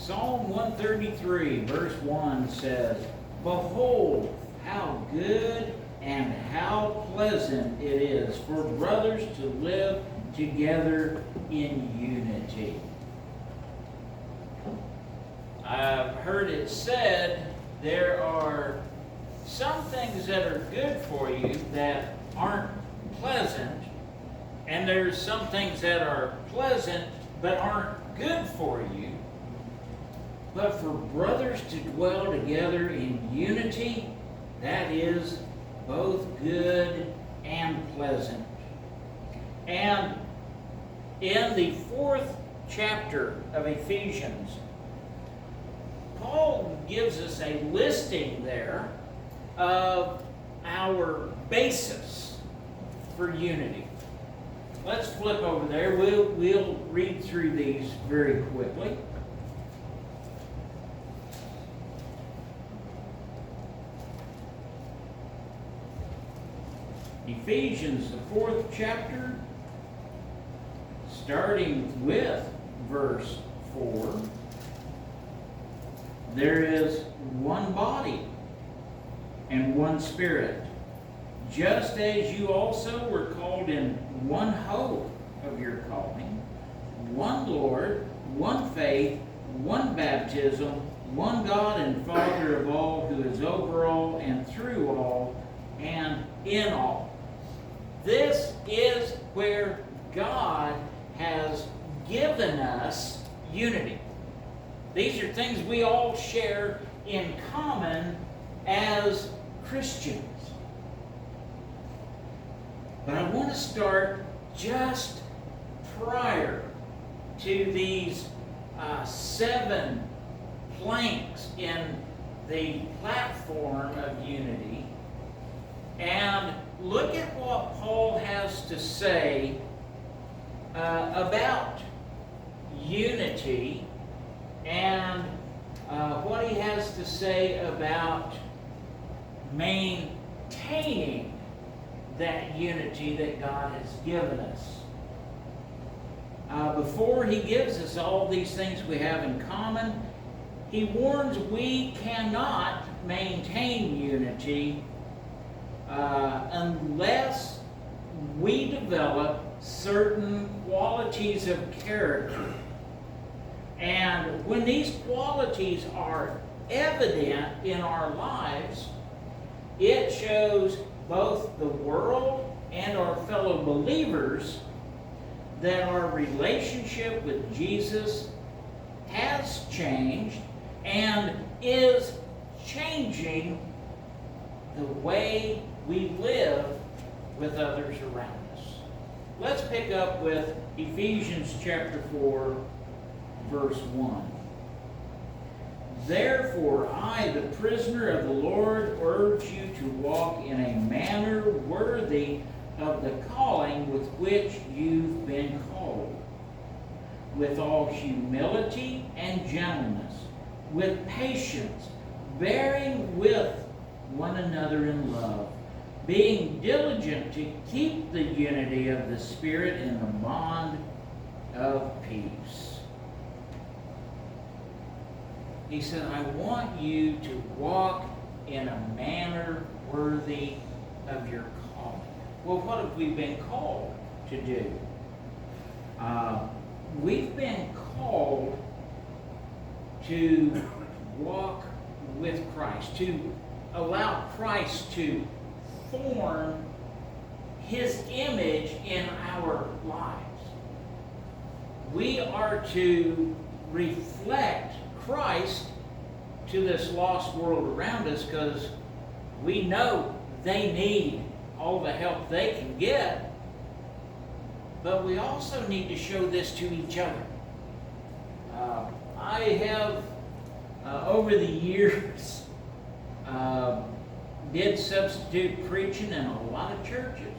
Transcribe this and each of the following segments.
Psalm 133, verse 1 says, "Behold, how good and how pleasant it is for brothers to live together in unity." I've heard it said there are some things that are good for you that aren't pleasant, and there's some things that are pleasant but aren't good for you. But for brothers to dwell together in unity, that is both good and pleasant. And in the 4th chapter of Ephesians, Paul gives us a listing there of our basis for unity. Let's flip over there. We'll read through these very quickly. Ephesians, the 4th chapter, starting with verse 4. There is one body and one Spirit, just as you also were called in one hope of your calling, one Lord, one faith, one baptism, one God and Father of all, who is over all and through all and in all. This is where God has given us unity. These are things we all share in common as Christians. But I want to start just prior to these 7 planks in the platform of unity and look at what Paul has to say about unity and what he has to say about maintaining that unity that God has given us. Before he gives us all these things we have in common, he warns we cannot maintain unity unless we develop certain qualities of character. And when these qualities are evident in our lives, it shows both the world and our fellow believers that our relationship with Jesus has changed and is changing the way we live with others around us. Let's pick up with Ephesians chapter 4, verse 1. "Therefore, I, the prisoner of the Lord, urge you to walk in a manner worthy of the calling with which you've been called, with all humility and gentleness, with patience, bearing with one another in love, being diligent to keep the unity of the Spirit in the bond of peace." He said, I want you to walk in a manner worthy of your calling. Well, what have we been called to do? We've been called to walk with Christ, to allow Christ to form His image in our lives. We are to reflect Christ to this lost world around us because we know they need all the help they can get, but we also need to show this to each other. I have, over the years, did substitute preaching in a lot of churches.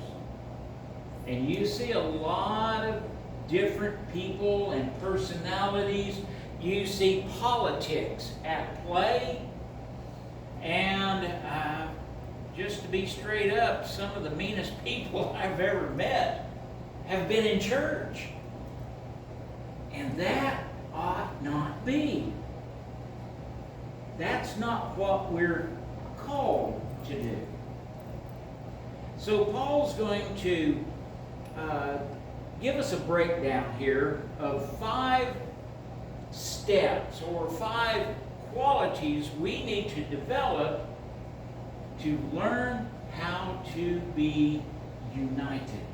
And you see a lot of different people and personalities. You see politics at play. And just to be straight up, some of the meanest people I've ever met have been in church. And that ought not be. That's not what we're called to do. So Paul's going to give us a breakdown here of 5 steps or 5 qualities we need to develop to learn how to be united,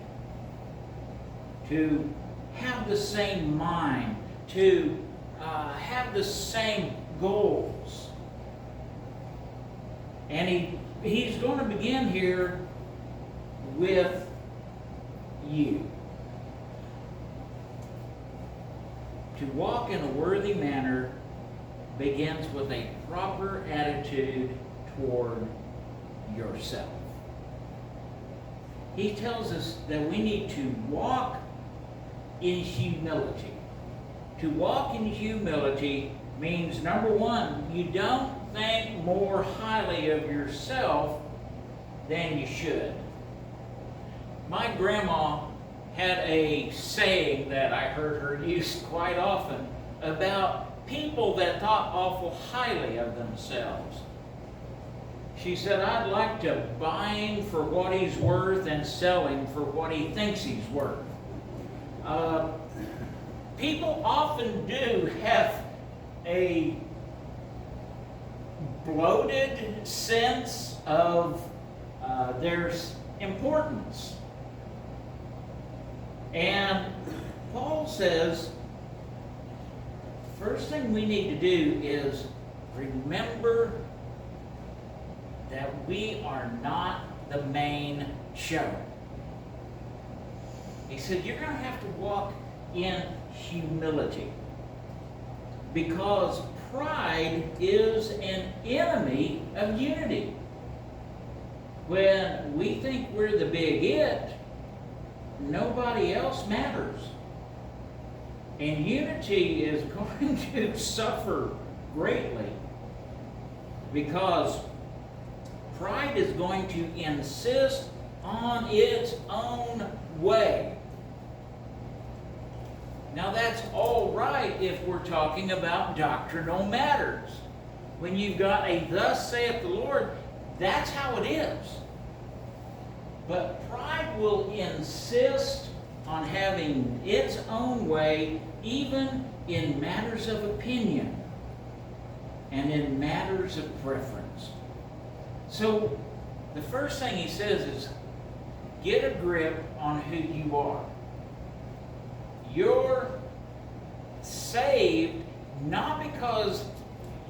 to have the same mind, to have the same goals. And he's going to begin here with you. To walk in a worthy manner begins with a proper attitude toward yourself. He tells us that we need to walk in humility. To walk in humility means, number one, you don't think more highly of yourself than you should. My grandma had a saying that I heard her use quite often about people that thought awful highly of themselves. She said, I'd like to buy him for what he's worth and sell him for what he thinks he's worth. People often do have a bloated sense of their importance. And Paul says, first thing we need to do is remember that we are not the main show. He said, you're going to have to walk in humility, because pride is an enemy of unity. When we think we're the big it, nobody else matters. And unity is going to suffer greatly, because pride is going to insist on its own way. Now that's all right if we're talking about doctrinal matters. When you've got a thus saith the Lord, that's how it is. But pride will insist on having its own way, even in matters of opinion and in matters of preference. So the first thing he says is, get a grip on who you are. You're saved not because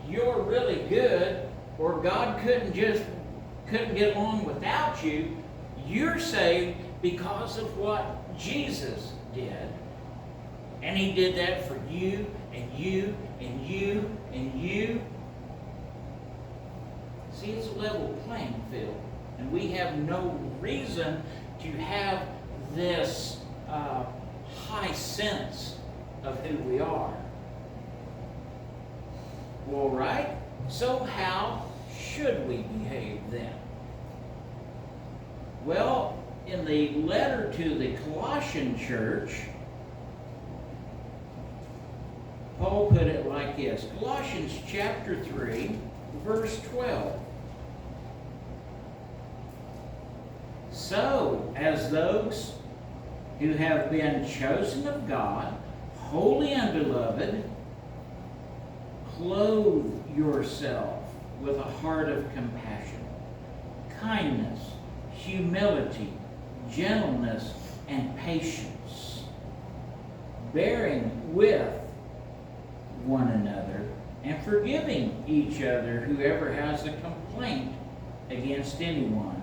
you're really good or God couldn't get along without you. You're saved because of what Jesus did. And he did that for you and you and you and you. See, it's a level playing field. And we have no reason to have this high sense of who we are. All right, so how should we behave then? Well, in the letter to the Colossian church, Paul put it like this. Colossians chapter 3, verse 12. So, as those who have been chosen of God, holy and beloved, clothe yourself with a heart of compassion, kindness, humility, gentleness, and patience, bearing with one another and forgiving each other whoever has a complaint against anyone.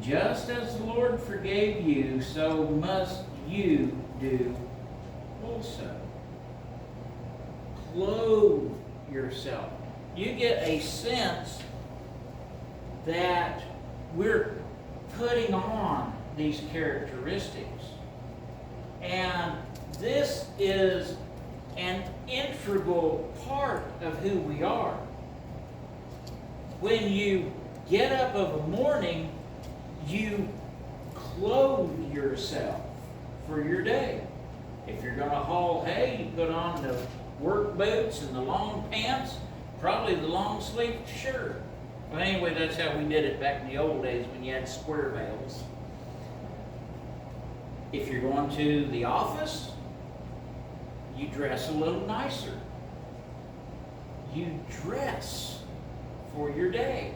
Just as the Lord forgave you, so must you do also. Clothe yourself. You get a sense that we're putting on these characteristics. And this is an integral part of who we are. When you get up of a morning, you clothe yourself for your day. If you're going to haul hay, you put on the work boots and the long pants Probably the long sleeved shirt. Well, anyway, that's how we did it back in the old days when you had square veils. If you're going to the office, you dress a little nicer. You dress for your day.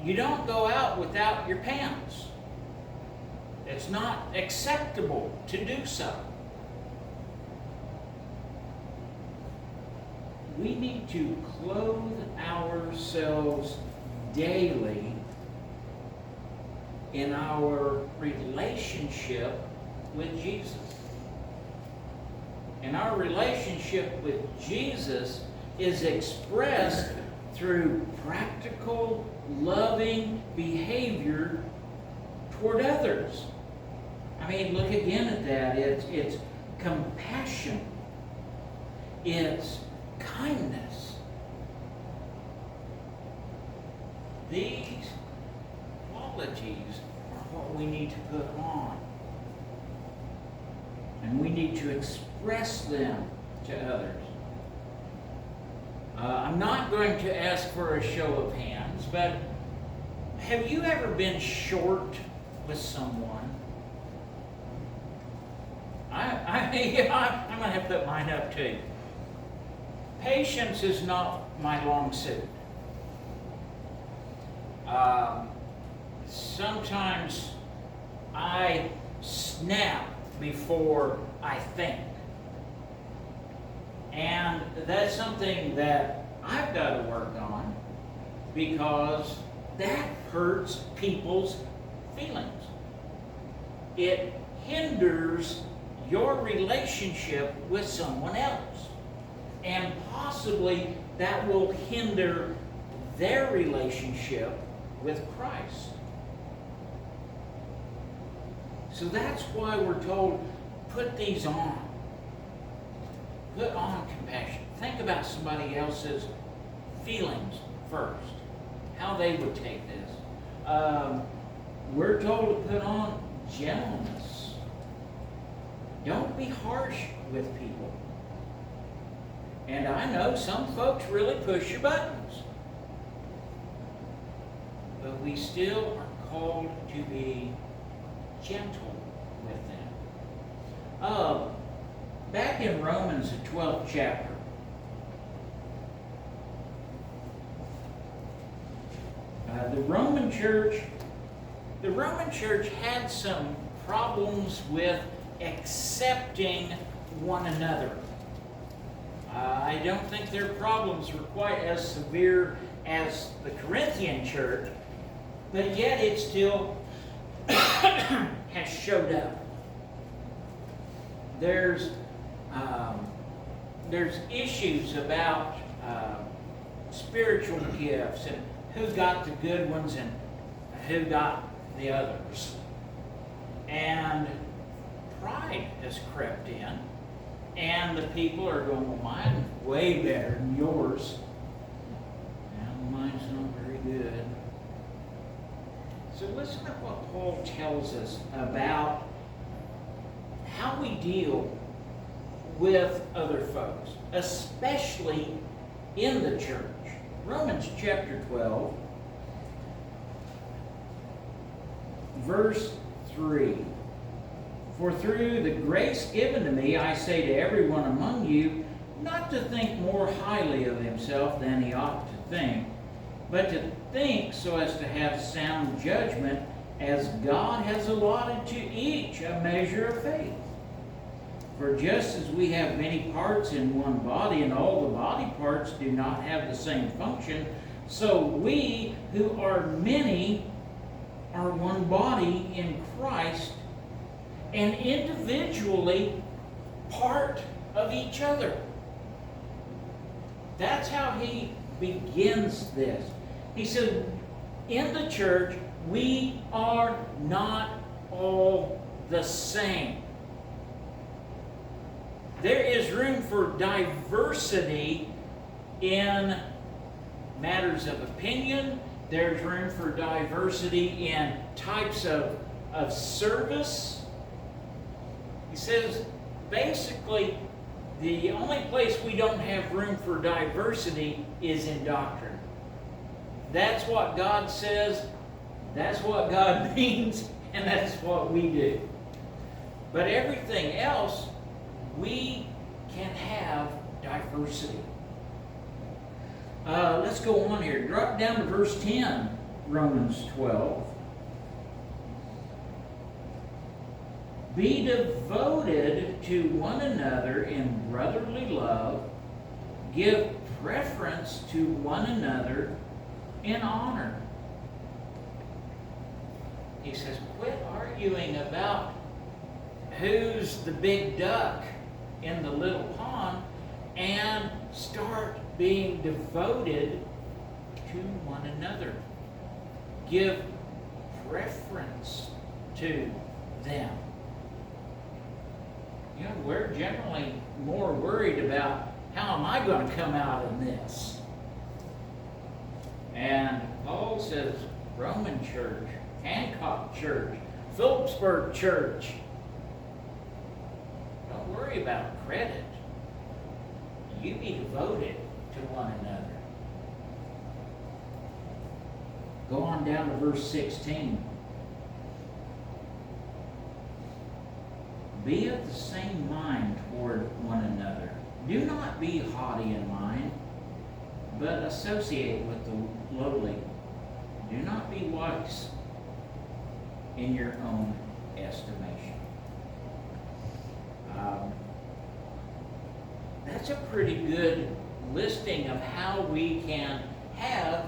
You don't go out without your pants. It's not acceptable to do so. We need to clothe ourselves daily in our relationship with Jesus. And our relationship with Jesus is expressed through practical, loving behavior toward others. I mean, look again at that. It's compassion. It's kindness. These qualities are what we need to put on. And we need to express them to others. I'm not going to ask for a show of hands, but have you ever been short with someone? I'm going to have to put mine up too. Patience is not my long suit. Sometimes I snap before I think. And that's something that I've got to work on because that hurts people's feelings. It hinders your relationship with someone else. And possibly that will hinder their relationship with Christ. So that's why we're told, put these on. Put on compassion. Think about somebody else's feelings first. How they would take this. We're told to put on gentleness. Don't be harsh with people. And I know some folks really push your buttons. But we still are called to be gentle with them. Back in Romans, the 12th chapter, the Roman church had some problems with accepting one another. I don't think their problems were quite as severe as the Corinthian church, but yet it still has showed up. There's issues about spiritual gifts and who got the good ones and who got the others. And pride has crept in, and the people are going, well, mine's way better than yours. Well, mine's not very good. So listen to what Paul tells us about how we deal with other folks, especially in the church. Romans chapter 12, verse 3. For through the grace given to me, I say to everyone among you, not to think more highly of himself than he ought to think, but to think so as to have sound judgment, as God has allotted to each a measure of faith. For just as we have many parts in one body, and all the body parts do not have the same function, so we who are many are one body in Christ, and individually part of each other. That's how he begins this. He said, in the church, we are not all the same. There is room for diversity in matters of opinion. There's room for diversity in types of service. He says, basically, The only place we don't have room for diversity is in doctrine. That's what God says, that's what God means, and that's what we do. But everything else, we can have diversity. Let's go on here. Drop down to verse 10, Romans 12. Be devoted to one another in brotherly love. Give preference to one another in honor. He says, quit arguing about who's the big duck in the little pond and start being devoted to one another. Give preference to them. You know, we're generally more worried about how am I going to come out in this? And Paul says, Roman church, Hancock church, Phillipsburg church, don't worry about credit. You be devoted to one another. Go on down to verse 16. Be of the same mind toward one another. Do not be haughty in mind, but associate with the lowly. Do not be wise in your own estimation. That's a pretty good listing of how we can have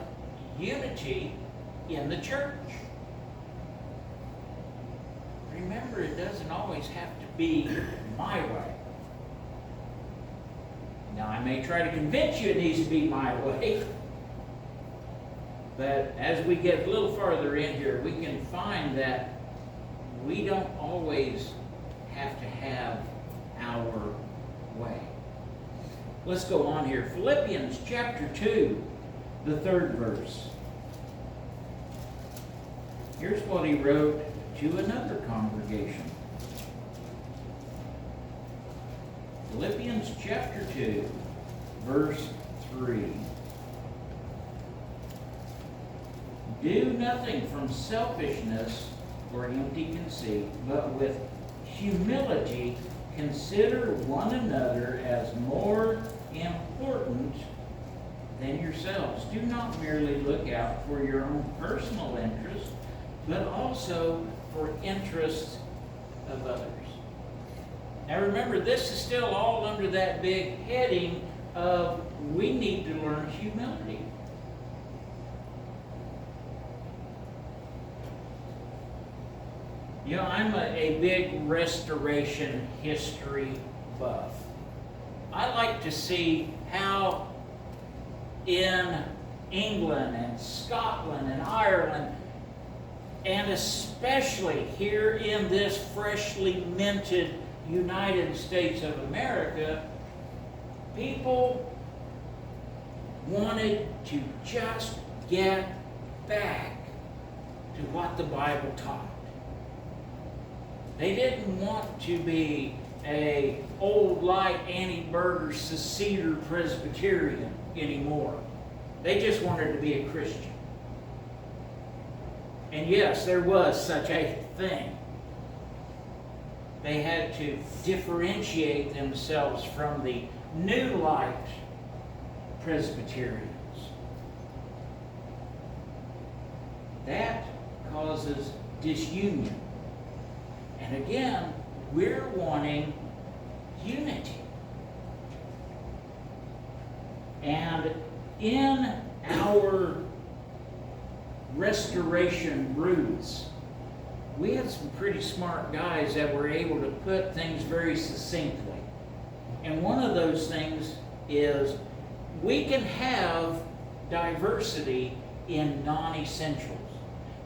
unity in the church. Remember, it doesn't always have to be my way. Now, I may try to convince you it needs to be my way, but as we get a little farther in here, we can find that we don't always have to have our way. Let's go on here. Philippians chapter 2, the 3rd verse. Here's what he wrote to another congregation. Philippians chapter 2, verse 3. Do nothing from selfishness or empty conceit, but with humility consider one another as more important than yourselves. Do not merely look out for your own personal interests, but also for interests of others. Now remember, this is still all under that big heading of we need to learn humility. You know, I'm a big restoration history buff. I like to see how in England and Scotland and Ireland, and especially here in this freshly minted United States of America, people wanted to just get back to what the Bible taught. They didn't want to be a old light anti-burger seceder Presbyterian anymore. They just wanted to be a Christian. And yes, there was such a thing. They had to differentiate themselves from the new light Presbyterians. That causes disunion. And again, we're wanting unity. And in our restoration roots, we had some pretty smart guys that were able to put things very succinctly. And one of those things is we can have diversity in non-essentials.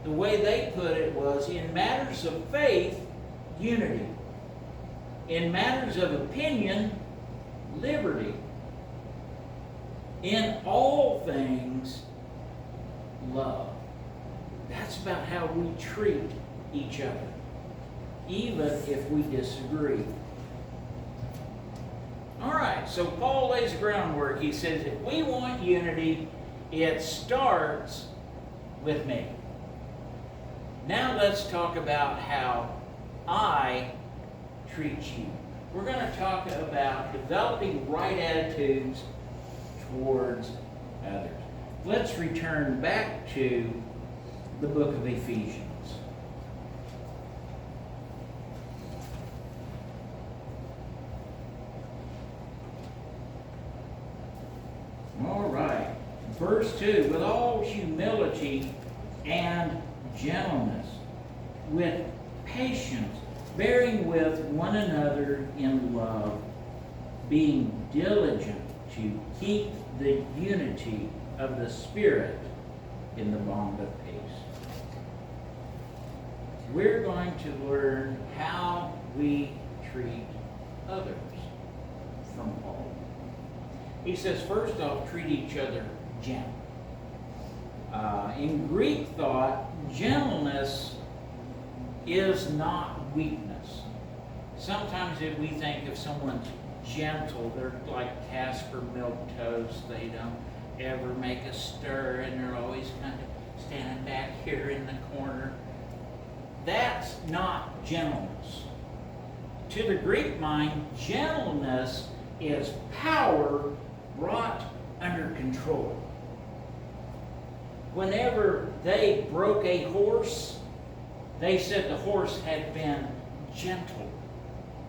The way they put it was, in matters of faith, unity. In matters of opinion, liberty. In all things, love. That's about how we treat each other, even if we disagree. All right, so Paul lays the groundwork. He says, if we want unity, it starts with me. Now let's talk about how I treat you. We're going to talk about developing right attitudes towards others. Let's return back to the book of Ephesians. All right. Verse 2, with all humility and gentleness, with patience, bearing with one another in love, being diligent to keep the unity of the Spirit in the bond of peace. We're going to learn how we treat others from Paul. He says, first off, treat each other gently. In Greek thought, gentleness is not weakness. Sometimes if we think if someone's gentle, they're like Casper milk toast. They don't ever make a stir, and they're always kind of standing back here in the corner. That's not gentleness. To the Greek mind, gentleness is power brought under control. Whenever they broke a horse, they said the horse had been gentle.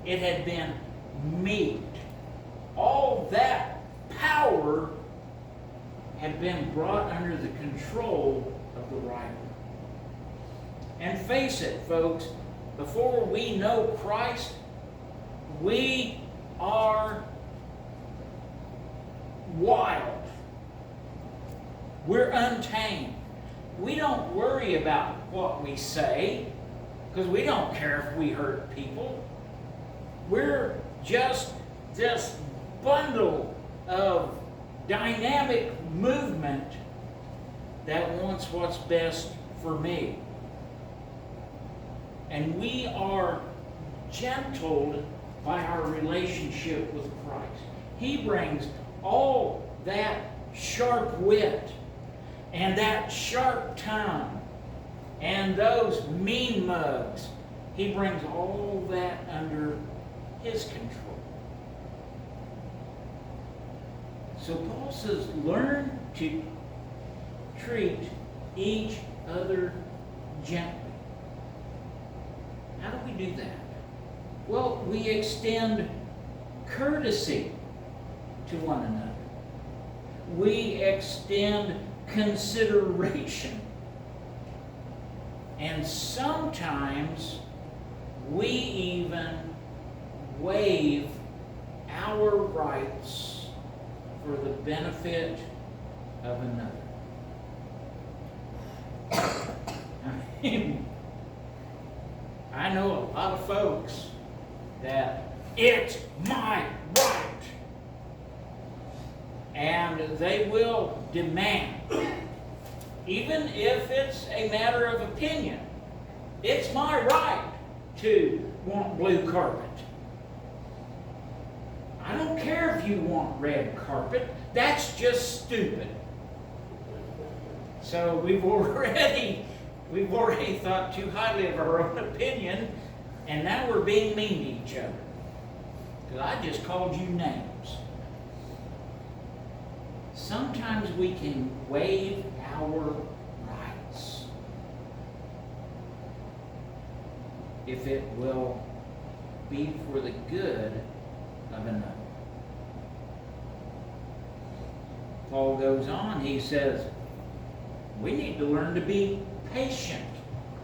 It had been meek. All that power had been brought under the control of the rider. And face it, folks, before we know Christ, we are wild. We're untamed. We don't worry about what we say because we don't care if we hurt people. We're just this bundle of dynamic movement that wants what's best for me. And we are gentled by our relationship with Christ. He brings all that sharp wit and that sharp tongue and those mean mugs. He brings all that under his control. So Paul says, learn to treat each other gently. How do we do that? Well, we extend courtesy to one another. We extend consideration. And sometimes we even waive our rights for the benefit of another. I know a lot of folks that it's my right. And they will demand, even if it's a matter of opinion, it's my right to want blue carpet. I don't care if you want red carpet. That's just stupid. So we've already thought too highly of our own opinion, and now we're being mean to each other. Because I just called you names. Sometimes we can waive our rights if it will be for the good of another. Paul goes on, he says, we need to learn to be patient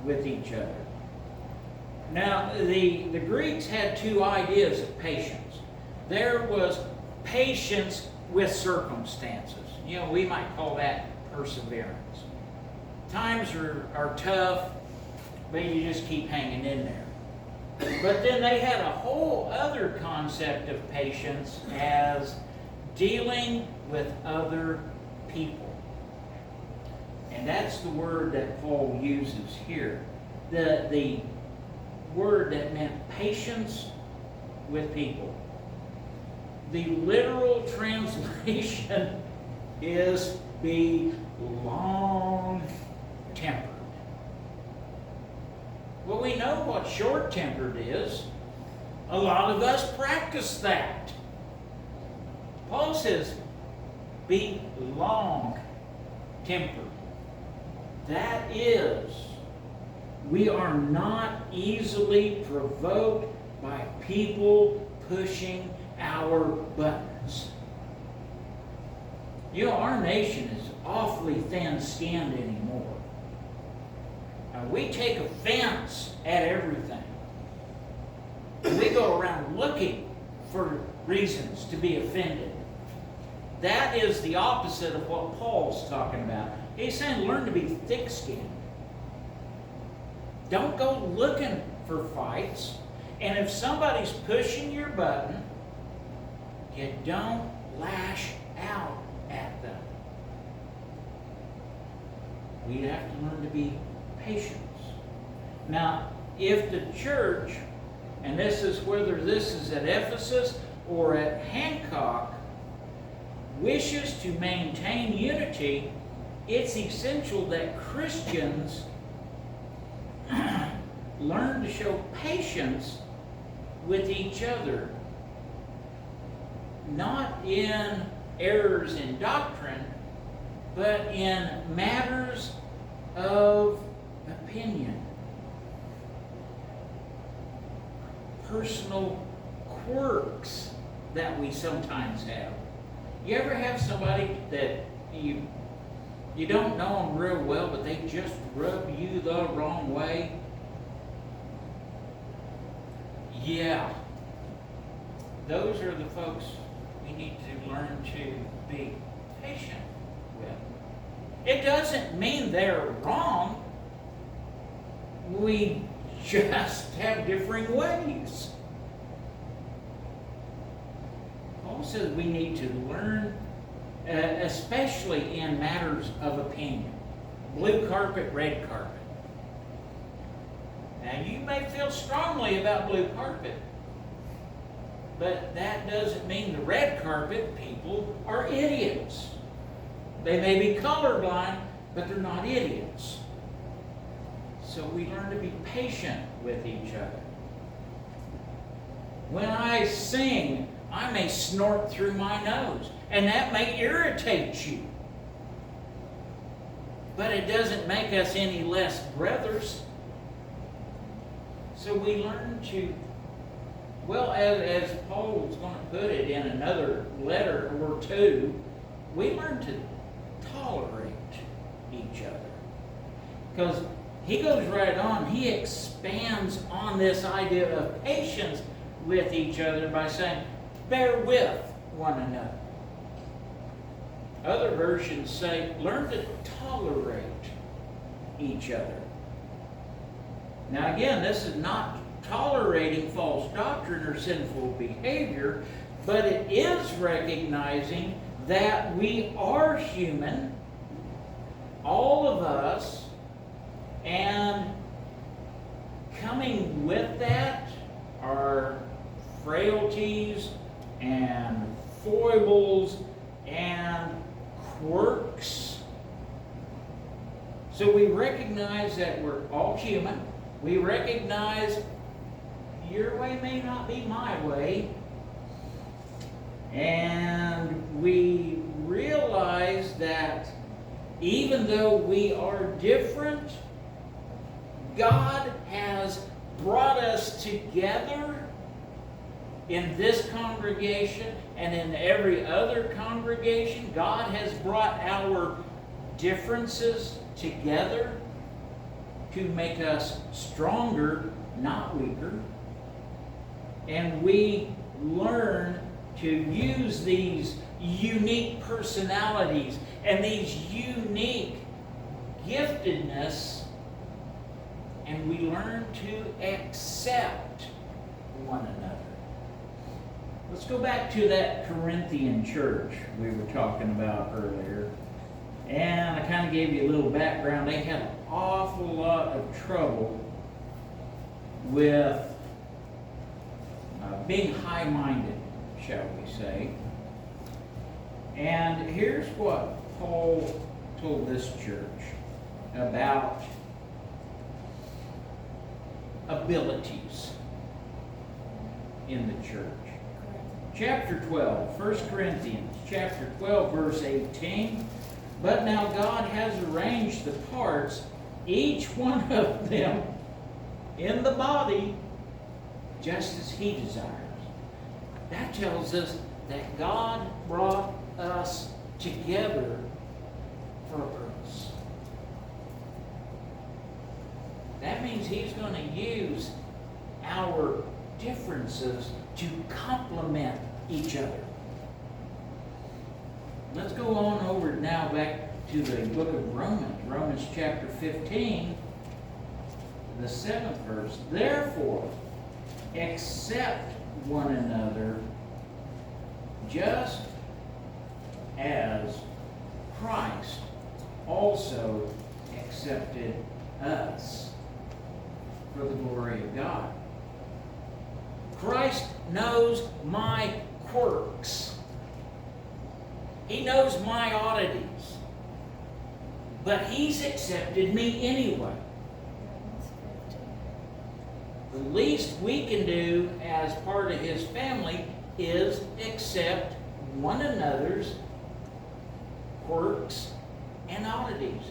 with each other. Now, the Greeks had two ideas of patience. There was patience with circumstances. You know, we might call that perseverance. Times are tough, but you just keep hanging in there. But then they had a whole other concept of patience as dealing with other people. And that's the word that Paul uses here. The word that meant patience with people. the literal translation is be long-tempered. Well, we know what short-tempered is. A lot of us practice that. Paul says, be long-tempered. That is, we are not easily provoked by people pushing our buttons. You know, our nation is awfully thin-skinned anymore. We take offense at everything. We go around looking for reasons to be offended. That is the opposite of what Paul's talking about. He's saying learn to be thick-skinned. Don't go looking for fights. And if somebody's pushing your button, you don't lash out at them. We have to learn to be patient. Now, if the church, and this is whether this is at Ephesus or at Hancock, wishes to maintain unity, it's essential that Christians learn to show patience with each other, not in errors in doctrine, but in matters of opinion, personal quirks that we sometimes have. You ever have somebody that you don't know them real well, but they just rub you the wrong way? Yeah. Those are the folks we need to learn to be patient with. It doesn't mean they're wrong. We just have differing ways. Paul says we need to learn, especially in matters of opinion. Blue carpet, red carpet. Now, you may feel strongly about blue carpet, but that doesn't mean the red carpet people are idiots. They may be colorblind, but they're not idiots. So we learn to be patient with each other. When I sing, I may snort through my nose, and that may irritate you. But it doesn't make us any less brothers. So we learn to, well, as Paul was going to put it in another letter or two, we learn to tolerate each other. Because he goes right on, he expands on this idea of patience with each other by saying, bear with one another. Other versions say, learn to tolerate each other. Now again, this is not tolerating false doctrine or sinful behavior, but it is recognizing that we are human, all of us, and coming with that are frailties and foibles and quirks. So we recognize that we're all human. We recognize your way may not be my way. And we realize that even though we are different, God has brought us together in this congregation and in every other congregation. God has brought our differences together to make us stronger, not weaker. And we learn to use these unique personalities and these unique giftedness, and we learn to accept one another. Let's go back to that Corinthian church we were talking about earlier. And I kind of gave you a little background. They had an awful lot of trouble with being high-minded, shall we say. And here's what Paul told this church about abilities in the church. Chapter 12, 1 Corinthians, chapter 12, verse 18. But now God has arranged the parts, each one of them, in the body, just as He desires. That tells us that God brought us together for a purpose. That means He's going to use our differences to complement each other. Let's go on over now back to the book of Romans. Romans chapter 15, the 7th verse. Therefore, accept one another just as Christ also accepted us for the glory of God. Christ knows my quirks. He knows my oddities. But He's accepted me anyway. The least we can do as part of His family is accept one another's quirks and oddities.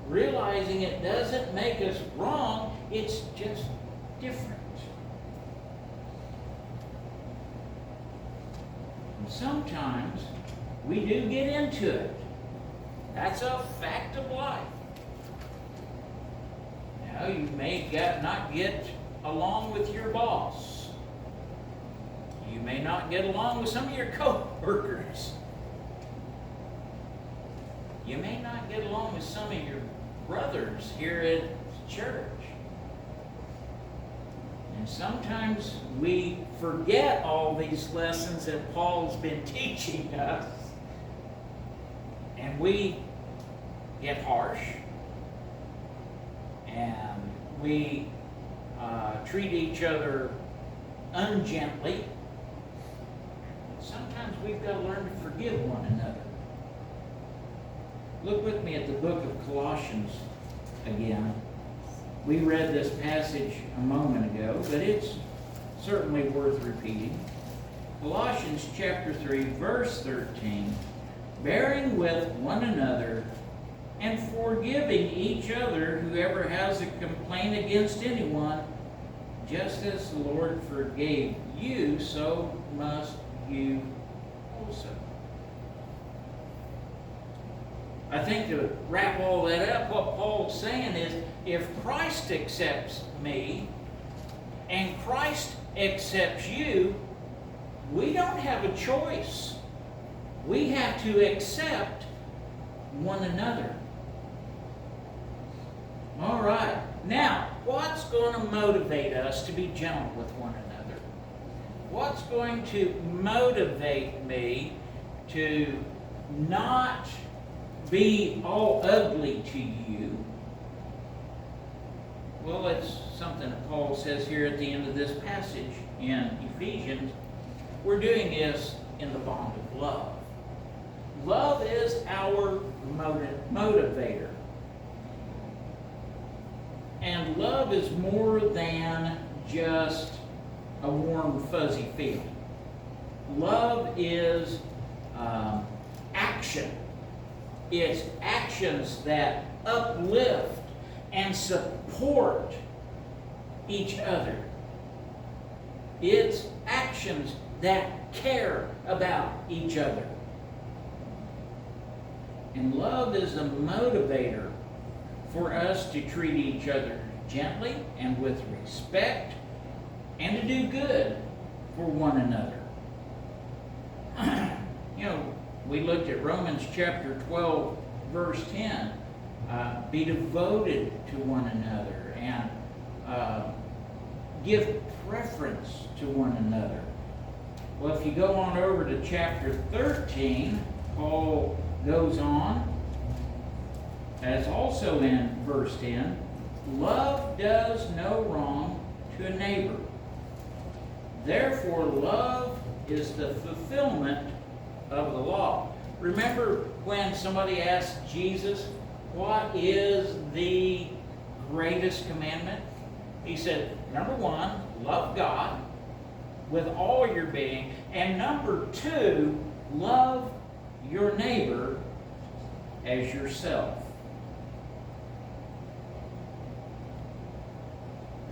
Realizing it doesn't make us wrong, it's just different. And sometimes we do get into it. That's a fact of life. Now, you may not get along with your boss. You may not get along with some of your co-workers. You may not get along with some of your brothers here at church. And sometimes we forget all these lessons that Paul's been teaching us. And we get harsh. And we treat each other ungently. Sometimes we've got to learn to forgive one another. Look with me at the book of Colossians again. We read this passage a moment ago, but it's certainly worth repeating. Colossians chapter 3, verse 13. Bearing with one another and forgiving each other whoever has a complaint against anyone, just as the Lord forgave you, so must you also. I think to wrap all that up, what Paul's saying is, if Christ accepts me and Christ accepts you, we don't have a choice. We have to accept one another. All right. Now, what's going to motivate us to be gentle with one another? What's going to motivate me to not be all ugly to you? Well, it's something that Paul says here at the end of this passage in Ephesians. We're doing this in the bond of love. Love is our motivator. And love is more than just a warm, fuzzy feeling. Love is action. It's actions that uplift and support each other. It's actions that care about each other. And love is a motivator for us to treat each other gently and with respect and to do good for one another. We looked at Romans chapter 12, verse 10. Be devoted to one another and give preference to one another. Well, if you go on over to chapter 13, Paul goes on, as also in verse 10, love does no wrong to a neighbor. Therefore, love is the fulfillment of the law. Remember when somebody asked Jesus, what is the greatest commandment? He said, number one, love God with all your being. And number two, love your neighbor as yourself.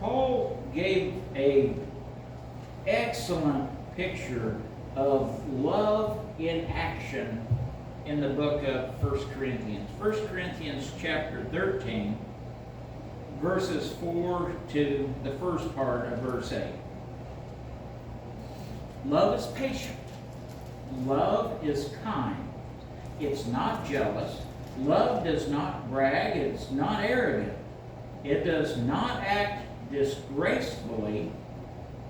Paul gave an excellent picture of love in action in the book of 1 Corinthians. 1 Corinthians chapter 13, verses 4 to the first part of verse 8. Love is patient. Love is kind. It's not jealous. Love does not brag. It's not arrogant. It does not act disgracefully.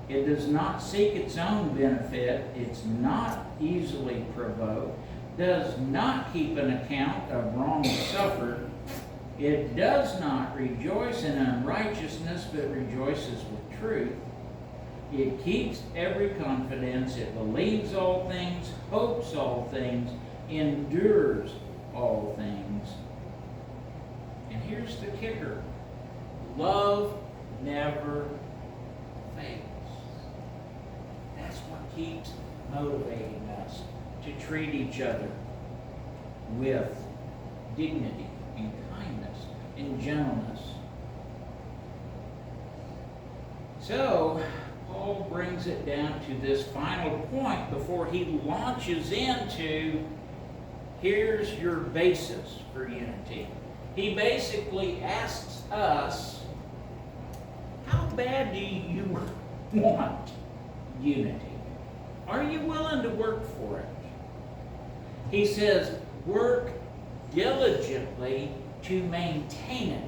It does not seek its own benefit. It's not easily provoked. Does not keep an account of wrong suffered. It does not rejoice in unrighteousness, but rejoices with truth. It keeps every confidence. It believes all things, hopes all things, endures all things. And here's the kicker. Love never fails. That's what keeps motivating us to treat each other with dignity and kindness and gentleness. So, Paul brings it down to this final point before he launches into, here's your basis for unity. He basically asks us, how bad do you want unity? Are you willing to work for it? He says, work diligently to maintain it.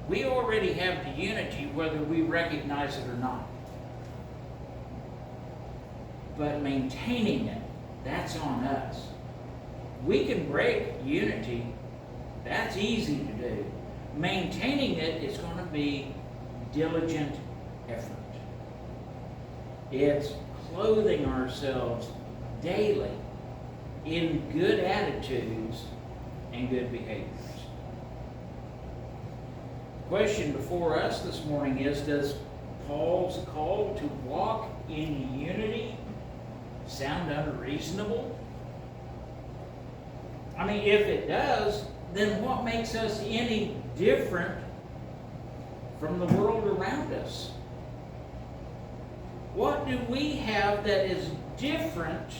We already have the unity whether we recognize it or not. But maintaining it, that's on us. We can break unity. That's easy to do. Maintaining it is going to be diligent effort. It's clothing ourselves daily in good attitudes and good behaviors. The question before us this morning is, does Paul's call to walk in unity sound unreasonable? I mean, if it does, then what makes us any different from the world around us? What do we have that is different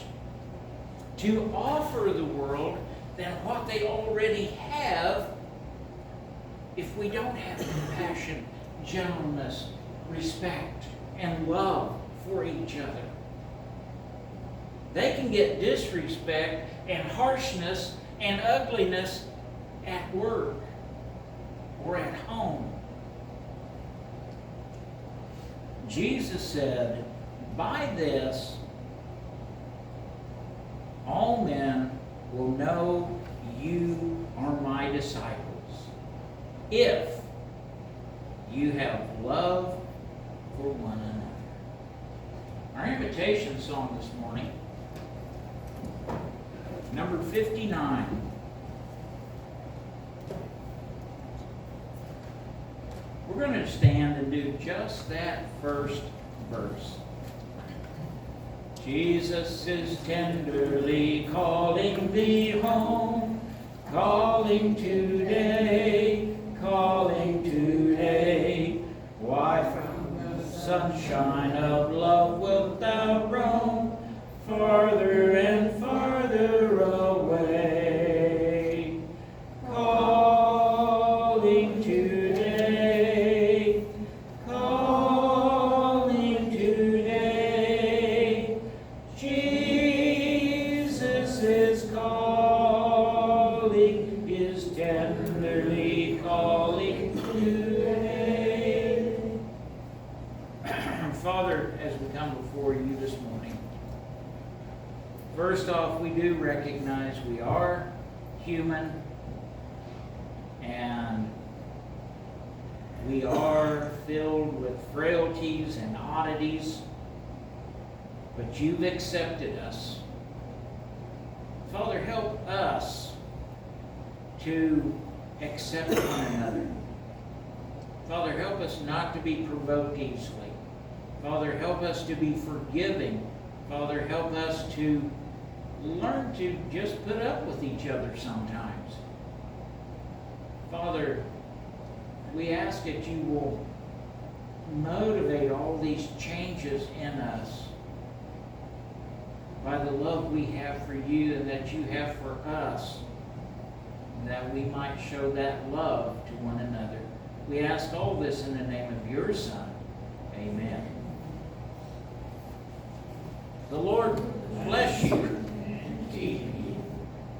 to offer the world than what they already have if we don't have compassion, gentleness, respect, and love for each other? They can get disrespect and harshness and ugliness at work or at home. Jesus said, by this, all men will know you are my disciples, if you have love for one another. Our invitation song this morning, number 59. We're going to stand and do just that first verse. Jesus is tenderly calling thee home, calling today, calling today. Why from the sunshine of love wilt thou roam, farther and farther away? Calling today, calling today. Jesus is calling, is tenderly calling today. Father, as we come before you this morning, first off, we do recognize we are human and we are filled with frailties and oddities. but you've accepted us. Father, help us to accept one another. Father, help us not to be provoked easily. Father, help us to be forgiving. Father, help us to learn to just put up with each other sometimes. Father, we ask that you will motivate all these changes in us by the love we have for you and that you have for us, and that we might show that love to one another. We ask all this in the name of your Son. Amen. The Lord bless you and keep you.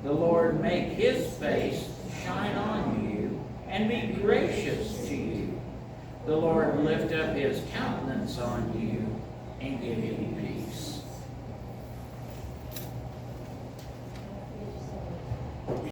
The Lord make his face shine on you and be gracious to you. The Lord lift up his countenance on you and give you peace.